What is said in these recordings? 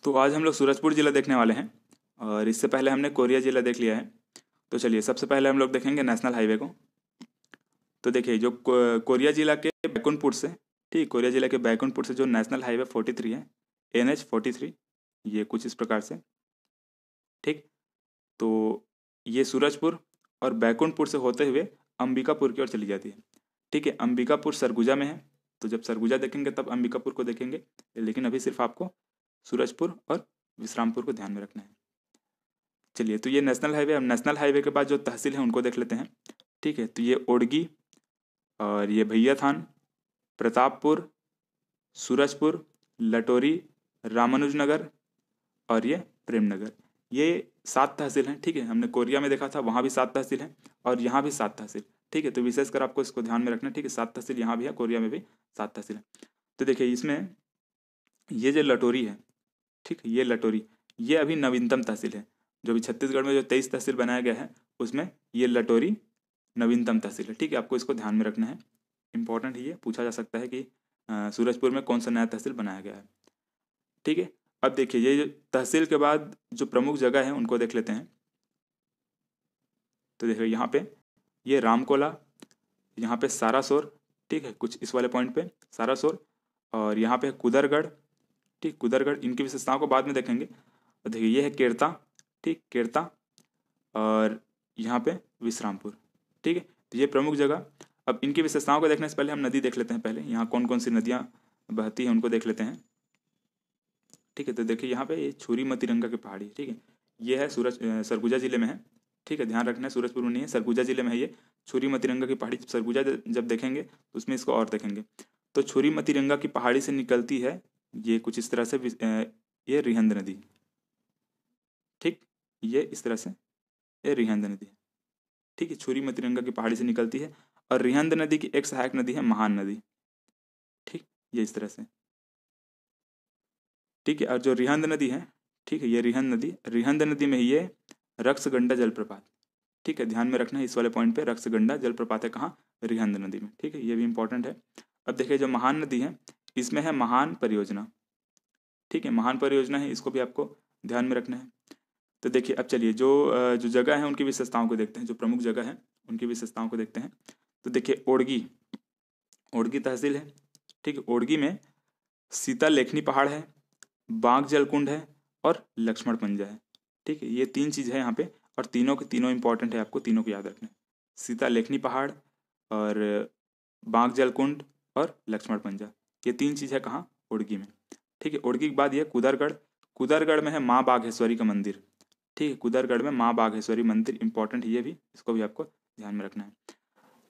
तो आज हम लोग सूरजपुर जिला देखने वाले हैं और इससे पहले हमने कोरिया जिला देख लिया है। तो चलिए सबसे पहले हम लोग देखेंगे नेशनल हाईवे को। तो देखिए जो कोरिया जिला के बैकुंठपुर से, ठीक, कोरिया जिला के बैकुंठपुर से जो नेशनल हाईवे 43 है, NH 43, ये कुछ इस प्रकार से, ठीक। तो ये सूरजपुर और बैकुंठपुर से होते हुए अंबिकापुर की ओर चली जाती है, ठीक है। अंबिकापुर सरगुजा में है, तो जब सरगुजा देखेंगे तब अंबिकापुर को देखेंगे, लेकिन अभी सिर्फ आपको सूरजपुर और विश्रामपुर को ध्यान में रखना है। चलिए, तो ये नेशनल हाईवे। अब नेशनल हाईवे के बाद जो तहसील है उनको देख लेते हैं, ठीक है। तो ये ओडगी और ये भैयाथान, प्रतापपुर, सूरजपुर, लटोरी, रामानुजनगर और ये प्रेमनगर, ये 7 तहसील हैं, ठीक है। हमने कोरिया में देखा था, वहाँ भी 7 तहसील हैं और यहाँ भी 7 तहसील, ठीक है। तो विशेषकर आपको इसको ध्यान में रखना है, ठीक है। 7 तहसील यहाँ भी है, कोरिया में भी 7 तहसील है। तो देखिए इसमें ये जो लटोरी है, ठीक है, ये लटोरी, ये अभी नवीनतम तहसील है। जो भी छत्तीसगढ़ में जो 23 तहसील बनाया गया है उसमें ये लटोरी नवीनतम तहसील है, ठीक है। आपको इसको ध्यान में रखना है, इंपॉर्टेंट है, ये पूछा जा सकता है कि सूरजपुर में कौन सा नया तहसील बनाया गया है, ठीक है। अब देखिए ये तहसील के बाद जो प्रमुख जगह है उनको देख लेते हैं। तो देखिए यहाँ पे ये रामकोला, यहाँ पे सारासोर, ठीक है, कुछ इस वाले पॉइंट पे सारासोर, और यहाँ पे कुदरगढ़, ठीक, कुदरगढ़। इनकी विशेषताओं को बाद में देखेंगे। और देखिए ये है केरता, ठीक, केरता, और यहाँ पे विश्रामपुर, ठीक है। तो ये प्रमुख जगह। अब इनकी विशेषताओं को देखने से पहले हम नदी देख लेते हैं। पहले यहाँ कौन कौन सी नदियाँ बहती हैं उनको देख लेते हैं, ठीक है। तो देखिए यहाँ पे ये छुरी मतिरंगा की पहाड़ी, ठीक है, ये है सरगुजा जिले में है, ठीक है। ध्यान रखना है, सूरजपुर में नहीं है, सरगुजा जिले में है ये छुरी मतिरंगा की पहाड़ी। सरगुजा जब देखेंगे तो उसमें इसको और देखेंगे। तो छुरी मतिरंगा की पहाड़ी से निकलती है ये कुछ इस तरह से ये रिहंद नदी, ठीक, ये इस तरह से ये रिहंद नदी, ठीक है। छुरी मतिरंगा की पहाड़ी से निकलती है और रिहंद नदी की एक सहायक नदी है महान नदी, ठीक, ये इस तरह से, ठीक है। और जो रिहंद नदी है, ठीक है, ये रिहंद नदी में ही ये रक्सगंडा जलप्रपात, ठीक है। ध्यान में रखना है इस वाले पॉइंट पे, रक्सगंडा जलप्रपात है कहाँ, रिहंद नदी में, ठीक है, ये भी इंपॉर्टेंट है। अब देखिए जो महान नदी है इसमें है महान परियोजना, ठीक है, महान परियोजना है, इसको भी आपको ध्यान में रखना है। तो देखिए अब चलिए जो जो जगह है उनकी विशेषताओं को देखते हैं, जो प्रमुख जगह है उनकी विशेषताओं को देखते हैं। तो देखिए ओडगी तहसील है, ठीक है। ओडगी में सीता लेखनी पहाड़ है, बाघ जलकुंड है और लक्ष्मण पंजा है, ठीक है। ये 3 चीज़ है यहाँ पे और तीनों के तीनों इंपॉर्टेंट है, आपको तीनों को याद रखना है। सीता लेखनी पहाड़ और बाघ जलकुंड और लक्ष्मण पंजा, ये 3 चीज़ है कहाँ, ओडगी में, ठीक है। ओडगी के बाद ये कुदरगढ़ में है माँ बाघेश्वरी का मंदिर, ठीक है। कुदरगढ़ में माँ बाघेश्वरी मंदिर इंपॉर्टेंट है, ये भी, इसको भी आपको ध्यान में रखना है।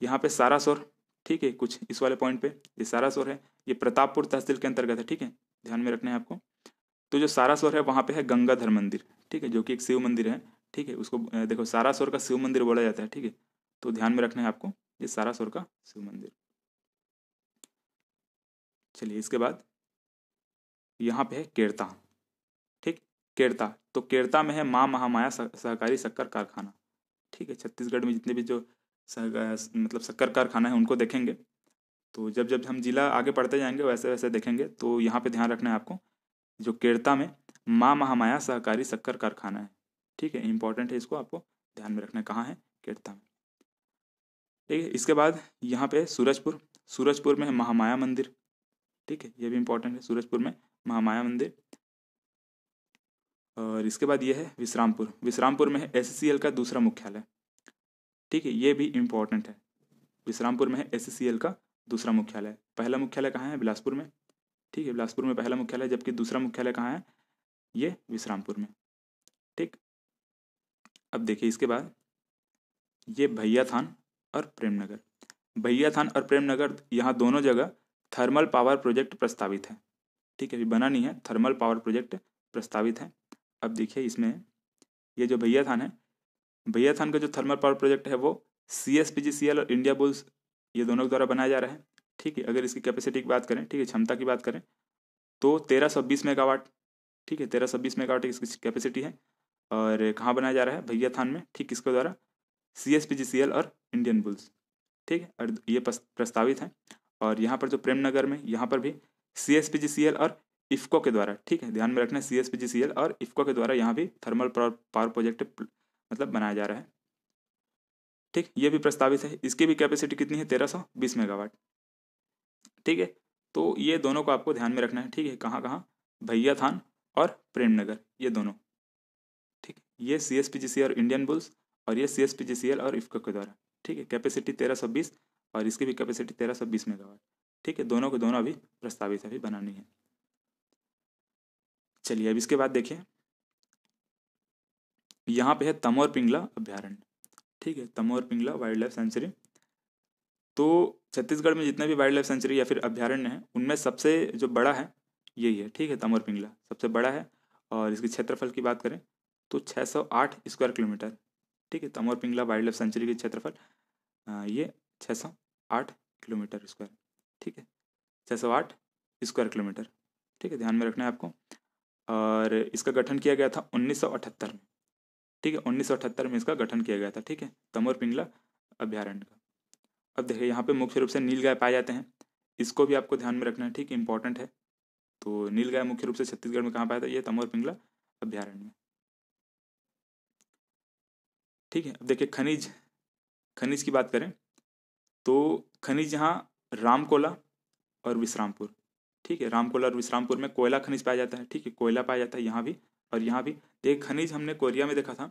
यहाँ पे सारासोर, ठीक है, कुछ इस वाले पॉइंट पे ये सारासोर है, ये प्रतापपुर तहसील के अंतर्गत है, ठीक है, ध्यान में रखना है आपको। तो जो सारासोर है वहाँ पे है गंगाधर मंदिर, ठीक है, जो कि एक शिव मंदिर है, ठीक है। उसको देखो सारासोर का शिव मंदिर बोला जाता है, ठीक है। तो ध्यान में रखना है आपको ये सारासोर का शिव मंदिर। चलिए इसके बाद यहाँ पे है केरता, ठीक, केरता। तो केरता में है माँ महामाया सहकारी शक्कर कारखाना, ठीक है। छत्तीसगढ़ में जितने भी जो मतलब शक्कर कारखाना है उनको देखेंगे, तो जब जब हम जिला आगे पढ़ते जाएंगे वैसे वैसे देखेंगे। तो यहाँ पे ध्यान रखना है आपको, जो केरता में माँ महामाया सहकारी शक्कर कारखाना है, ठीक है, इंपॉर्टेंट है, इसको आपको ध्यान में रखना है, कहाँ है, केरता में, ठीक है। इसके बाद यहाँ पे सूरजपुर में है महामाया मंदिर, ठीक है, ये भी इंपॉर्टेंट है, सूरजपुर में महामाया मंदिर। और इसके बाद ये है विश्रामपुर में है SCCL का दूसरा मुख्यालय, ठीक है, ये भी इंपॉर्टेंट है। विश्रामपुर में है SCCL का दूसरा मुख्यालय। पहला मुख्यालय कहाँ है, बिलासपुर में, ठीक है, बिलासपुर में पहला मुख्यालय, जबकि दूसरा मुख्यालय कहाँ है, ये विश्रामपुर में, ठीक। अब देखिए इसके बाद ये भैयाथान और प्रेमनगर, यहाँ दोनों जगह थर्मल पावर प्रोजेक्ट प्रस्तावित है, ठीक है, अभी बना नहीं है, थर्मल पावर प्रोजेक्ट प्रस्तावित है। अब देखिए इसमें ये जो भैयाथान का जो थर्मल पावर प्रोजेक्ट है वो CSPGCL और इंडिया बुल्स, ये दोनों के द्वारा बनाया जा रहा है, ठीक है। अगर इसकी कैपेसिटी की बात करें, ठीक है, क्षमता की बात करें तो 1320 मेगावाट, ठीक है, 1320 मेगावाट इसकी कैपेसिटी है। और कहाँ बनाया जा रहा है, भैयाथान में, ठीक, किसके द्वारा, CSPGCL और इंडियन बुल्स, ठीक है, और ये प्रस्तावित है। और यहाँ पर जो प्रेमनगर में, यहाँ पर भी CSPGCL और इफ्को के द्वारा, ठीक है, ध्यान में रखना है CSPGCL और इफ्को के द्वारा यहाँ भी थर्मल पावर प्रोजेक्ट मतलब बनाया जा रहा है, ठीक। ये भी प्रस्तावित है, इसकी भी कैपेसिटी कितनी है 1320 मेगावाट, ठीक है। तो ये दोनों को आपको ध्यान में रखना है, ठीक है, कहाँ कहाँ, भैयाथान और प्रेमनगर, ये दोनों, ठीक। ये CSPGCL और इंडियन बुल्स और ये CSPGCL और इफ्को के द्वारा, ठीक है। कैपेसिटी 1320 और इसकी भी कैपेसिटी 1320 मेगावाट, ठीक है। दोनों को दोनों अभी प्रस्तावित अभी बनानी है। चलिए अब इसके बाद देखिए, यहाँ पे है तमोर पिंगला अभ्यारण्य, ठीक है, Tamor Pingala wild life sanctuary. तो छत्तीसगढ़ में जितने भी वाइल्ड लाइफ सेंचुरी या फिर अभ्यारण्य है उनमें सबसे जो बड़ा है यही है, ठीक है, तमोर पिंगला सबसे बड़ा है। और इसकी क्षेत्रफल की बात करें तो 608 स्क्वायर किलोमीटर, ठीक है। Tamor Pingala wild life sanctuary की क्षेत्रफल ये 608 किलोमीटर स्क्वायर, ठीक है, 608 स्क्वायर किलोमीटर, ठीक है, ध्यान में रखना है आपको। और इसका गठन किया गया था 1978 में, ठीक है, 1978 में इसका गठन किया गया था, ठीक है, तमोर पिंगला अभ्यारण्य का। अब देखिए यहाँ पे मुख्य रूप से नीलगाय पाए जाते हैं, इसको भी आपको ध्यान में रखना है, ठीक है, इंपॉर्टेंट है। तो नीलगाय मुख्य रूप से छत्तीसगढ़ में कहाँ पाया था, ये तमोर पिंगला अभ्यारण्य में, ठीक है। अब देखिए खनिज, खनिज की बात करें तो खनिज यहाँ रामकोला और विश्रामपुर, ठीक है, रामकोला और विश्रामपुर में कोयला खनिज पाया जाता है, ठीक है, कोयला पाया जाता है यहाँ भी और यहाँ भी। एक खनिज हमने कोरिया में देखा था,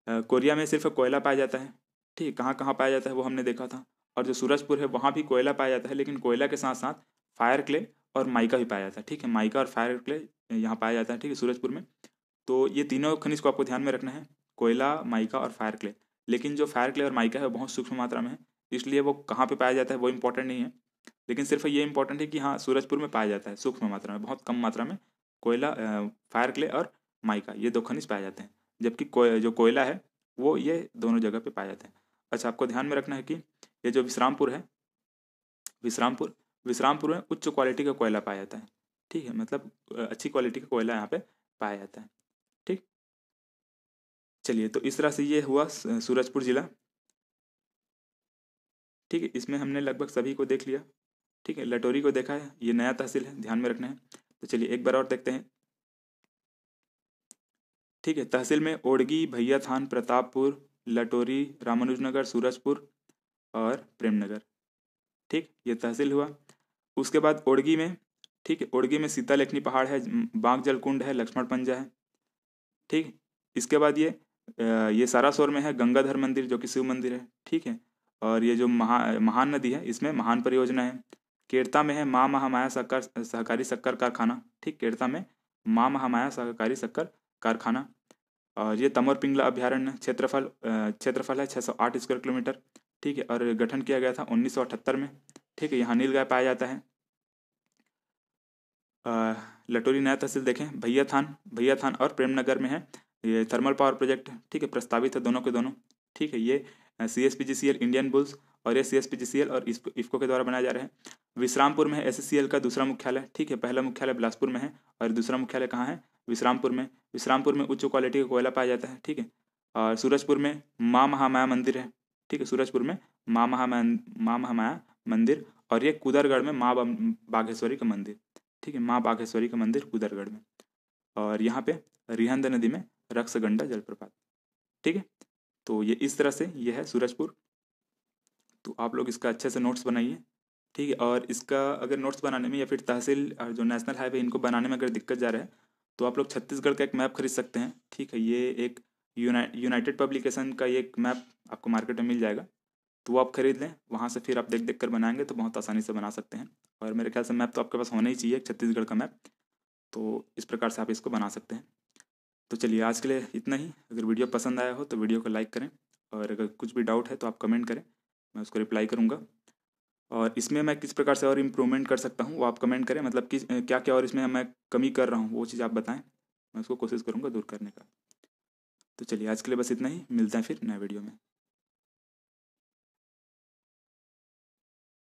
कोरिया में सिर्फ कोयला पाया जाता है, ठीक है, कहाँ कहाँ पाया जाता है वो हमने देखा था। और जो सूरजपुर है वहाँ भी कोयला पाया जाता है, लेकिन कोयला के साथ साथ फायर क्ले और माइका भी पाया जाता है, ठीक है, माइका और फायर क्ले यहाँ पाया जाता है, ठीक है, सूरजपुर में। तो ये तीनों खनिज को आपको ध्यान में रखना है, कोयला, माइका और फायर क्ले। लेकिन जो फायर क्ले और माइका है वो बहुत सूक्ष्म मात्रा में है, इसलिए वो कहाँ पे पाया जाता है वो इंपॉर्टेंट नहीं है। लेकिन सिर्फ ये इंपॉर्टेंट है कि हाँ सूरजपुर में पाया जाता है सूक्ष्म मात्रा में, बहुत कम मात्रा में कोयला, फायर क्ले और माइका, ये दो खनिज पाए जाते हैं। जबकि जो कोयला है वो ये दोनों जगह पे पाए जाते हैं। अच्छा, आपको ध्यान में रखना है कि ये जो विश्रामपुर है, विश्रामपुर में उच्च क्वालिटी का कोयला पाया जाता है, ठीक है, मतलब अच्छी क्वालिटी का कोयला यहाँ पे पाया जाता है, ठीक। चलिए तो इस तरह से ये हुआ सूरजपुर जिला, ठीक है, इसमें हमने लगभग सभी को देख लिया, ठीक है। लटोरी को देखा है, ये नया तहसील है, ध्यान में रखना है। तो चलिए एक बार और देखते हैं, ठीक है। तहसील में ओड़गी, भैयाथान, प्रतापपुर, लटोरी, रामानुजनगर, सूरजपुर और प्रेमनगर, ठीक, ये तहसील हुआ। उसके बाद ओड़गी में, ठीक है, ओड़गी में सीता लेखनी पहाड़ है, बांक जल कुंड है, लक्ष्मण पंजा है, ठीक। इसके बाद ये सारासोर में है गंगाधर मंदिर जो कि शिव मंदिर है, ठीक है। और ये जो महान नदी है इसमें महान परियोजना है। केरता में है माँ महामाया सहकारी शक्कर कारखाना, ठीक, केरता में माँ महामाया सहकारी शक्कर कारखाना। और ये तमोर पिंगला अभ्यारण्य, क्षेत्रफल है 608 स्क्वायर किलोमीटर, ठीक है। और गठन किया गया था 1978 में, ठीक है। यहाँ नीलगाय पाया जाता है। लटोरी नया तहसील देखें, भैयाथान और प्रेमनगर में है ये थर्मल पावर प्रोजेक्ट, ठीक है, प्रस्तावित है दोनों के दोनों, ठीक है। ये CSPGCL इंडियन बुल्स और ये CSPGCL और इफ्को के द्वारा बनाए जा रहे हैं। विश्रामपुर में है SSCL का दूसरा मुख्यालय, ठीक है, पहला मुख्यालय बिलासपुर में है और दूसरा मुख्यालय कहाँ है, विश्रामपुर में। विश्रामपुर में उच्च क्वालिटी का कोयला पाया जाता है, ठीक है। और सूरजपुर में माँ महामाया मंदिर है, ठीक है, सूरजपुर में माँ महामाया मंदिर। और ये कुदरगढ़ में माँ बाघेश्वरी का मंदिर, ठीक है, माँ बाघेश्वरी का मंदिर कुदरगढ़ में। और यहाँ पे रिहंद नदी में रक्सगंडा जलप्रपात, ठीक है। तो ये इस तरह से ये है सूरजपुर। तो आप लोग इसका अच्छे से नोट्स बनाइए, ठीक है। और इसका अगर नोट्स बनाने में या फिर तहसील और जो नेशनल हाईवे इनको बनाने में अगर दिक्कत जा रहा है तो आप लोग छत्तीसगढ़ का एक मैप खरीद सकते हैं, ठीक है। ये एक यूनाइटेड पब्लिकेशन का ये एक मैप आपको मार्केट में मिल जाएगा, तो वो आप खरीद लें, वहाँ से फिर आप देख देख कर बनाएंगे तो बहुत आसानी से बना सकते हैं। और मेरे ख्याल से मैप तो आपके पास होना ही चाहिए, छत्तीसगढ़ का मैप, तो इस प्रकार से आप इसको बना सकते हैं। तो चलिए आज के लिए इतना ही। अगर वीडियो पसंद आया हो तो वीडियो को लाइक करें और अगर कुछ भी डाउट है तो आप कमेंट करें, मैं उसको रिप्लाई करूँगा। और इसमें मैं किस प्रकार से और इम्प्रूवमेंट कर सकता हूँ वो आप कमेंट करें, मतलब कि क्या क्या और इसमें मैं कमी कर रहा हूँ वो चीज़ आप बताएं, मैं उसको कोशिश करूँगा दूर करने का। तो चलिए आज के लिए बस इतना ही, मिलते हैं फिर नए वीडियो में।